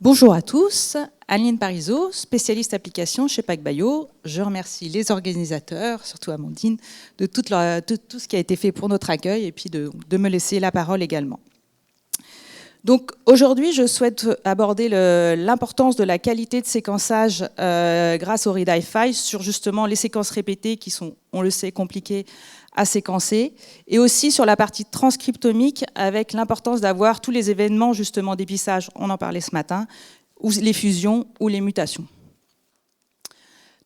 Bonjour à tous, Aline Parizeau, spécialiste application chez PacBio. Je remercie les organisateurs, surtout Amandine, de tout ce qui a été fait pour notre accueil et puis de me laisser la parole également. Donc aujourd'hui, je souhaite aborder l'importance de la qualité de séquençage grâce au ReadIFi sur justement les séquences répétées qui sont, on le sait, compliquées à séquencer, et aussi sur la partie transcriptomique avec l'importance d'avoir tous les événements justement d'épissage, on en parlait ce matin, ou les fusions ou les mutations.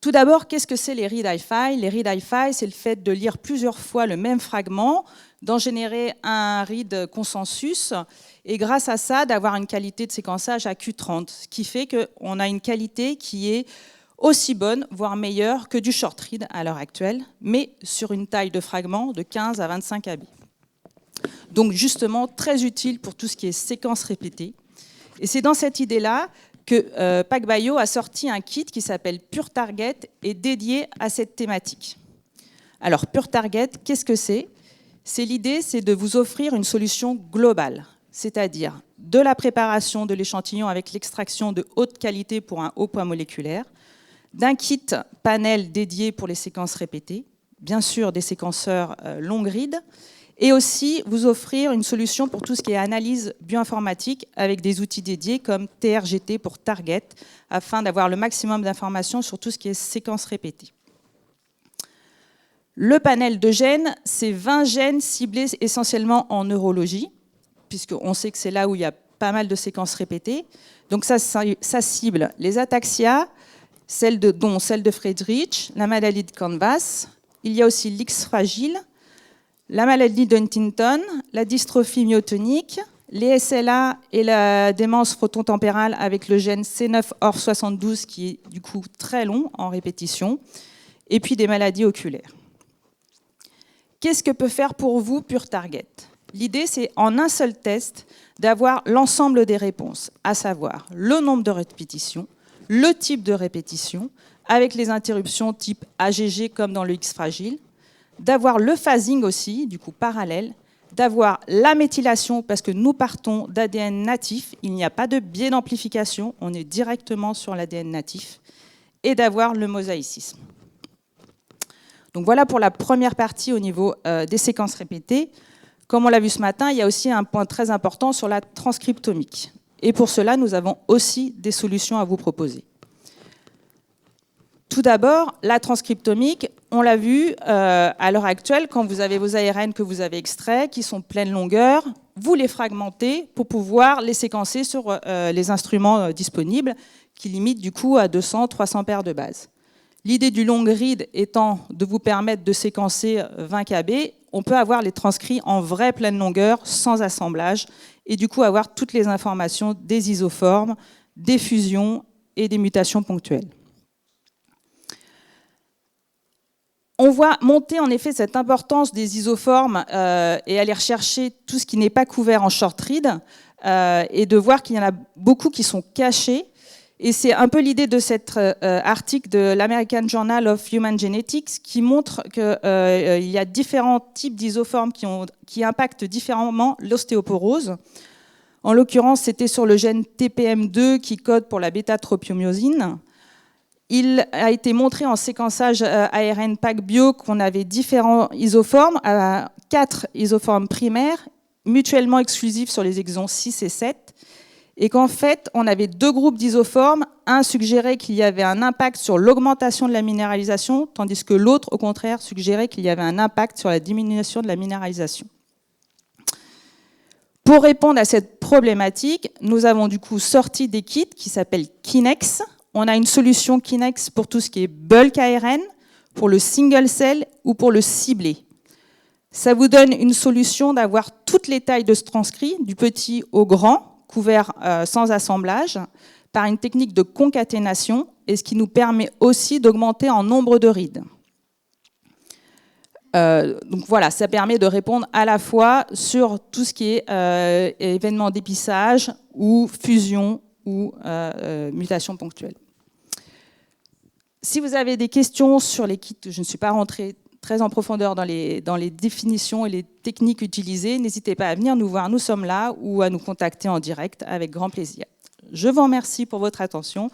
Tout d'abord, qu'est-ce que c'est les ReadIFi? Les ReadIFi, c'est le fait de lire plusieurs fois le même fragment, d'en générer un read consensus, et grâce à ça, d'avoir une qualité de séquençage à Q30, ce qui fait qu'on a une qualité qui est aussi bonne, voire meilleure que du short read à l'heure actuelle, mais sur une taille de fragment de 15 à 25 AB. Donc justement, très utile pour tout ce qui est séquence répétée. Et c'est dans cette idée-là que PacBio a sorti un kit qui s'appelle PureTarget et dédié à cette thématique. Alors PureTarget, qu'est-ce que c'est? L'idée, c'est de vous offrir une solution globale, c'est-à-dire de la préparation de l'échantillon avec l'extraction de haute qualité pour un haut poids moléculaire, d'un kit panel dédié pour les séquences répétées, bien sûr des séquenceurs long read, et aussi vous offrir une solution pour tout ce qui est analyse bioinformatique avec des outils dédiés comme TRGT pour Target, afin d'avoir le maximum d'informations sur tout ce qui est séquences répétées. Le panel de gènes, c'est 20 gènes ciblés essentiellement en neurologie, puisqu'on sait que c'est là où il y a pas mal de séquences répétées. Donc ça cible les ataxias, dont celle de Friedreich, la maladie de Canvas. Il y a aussi l'X fragile, la maladie d'Huntington, la dystrophie myotonique, les SLA et la démence frontotemporale avec le gène C9orf72 qui est du coup très long en répétition, et puis des maladies oculaires. Qu'est-ce que peut faire pour vous PureTarget? L'idée, c'est en un seul test d'avoir l'ensemble des réponses, à savoir le nombre de répétitions, le type de répétition, avec les interruptions type AGG comme dans le X fragile, d'avoir le phasing aussi, du coup parallèle, d'avoir la méthylation, parce que nous partons d'ADN natif, il n'y a pas de biais d'amplification, on est directement sur l'ADN natif, et d'avoir le mosaïcisme. Donc voilà pour la première partie au niveau des séquences répétées. Comme on l'a vu ce matin, il y a aussi un point très important sur la transcriptomique. Et pour cela, nous avons aussi des solutions à vous proposer. Tout d'abord, la transcriptomique, on l'a vu à l'heure actuelle, quand vous avez vos ARN que vous avez extraits, qui sont pleine longueur, vous les fragmentez pour pouvoir les séquencer sur les instruments disponibles, qui limitent du coup à 200-300 paires de bases. L'idée du long read étant de vous permettre de séquencer 20 kb, on peut avoir les transcrits en vraie pleine longueur, sans assemblage, et du coup avoir toutes les informations des isoformes, des fusions et des mutations ponctuelles. On voit monter en effet cette importance des isoformes et aller rechercher tout ce qui n'est pas couvert en short read, et de voir qu'il y en a beaucoup qui sont cachés. Et c'est un peu l'idée de cet article de l'American Journal of Human Genetics qui montre qu'il y a différents types d'isoformes qui impactent différemment l'ostéoporose. En l'occurrence, c'était sur le gène TPM2 qui code pour la bêta-tropiomyosine. Il a été montré en séquençage ARN PacBio qu'on avait différents isoformes, 4 isoformes primaires, mutuellement exclusifs sur les exons 6 et 7. Et qu'en fait, on avait 2 groupes d'isoformes. Un suggérait qu'il y avait un impact sur l'augmentation de la minéralisation, tandis que l'autre, au contraire, suggérait qu'il y avait un impact sur la diminution de la minéralisation. Pour répondre à cette problématique, nous avons du coup sorti des kits qui s'appellent Kinex. On a une solution Kinex pour tout ce qui est bulk ARN, pour le single cell ou pour le ciblé. Ça vous donne une solution d'avoir toutes les tailles de ce transcrit, du petit au grand, couvert sans assemblage, par une technique de concaténation, et ce qui nous permet aussi d'augmenter en nombre de reads. Donc voilà, ça permet de répondre à la fois sur tout ce qui est événements d'épissage ou fusion ou mutation ponctuelle. Si vous avez des questions sur les kits, je ne suis pas rentrée très en profondeur dans les définitions et les techniques utilisées, n'hésitez pas à venir nous voir, nous sommes là, ou à nous contacter en direct avec grand plaisir. Je vous remercie pour votre attention.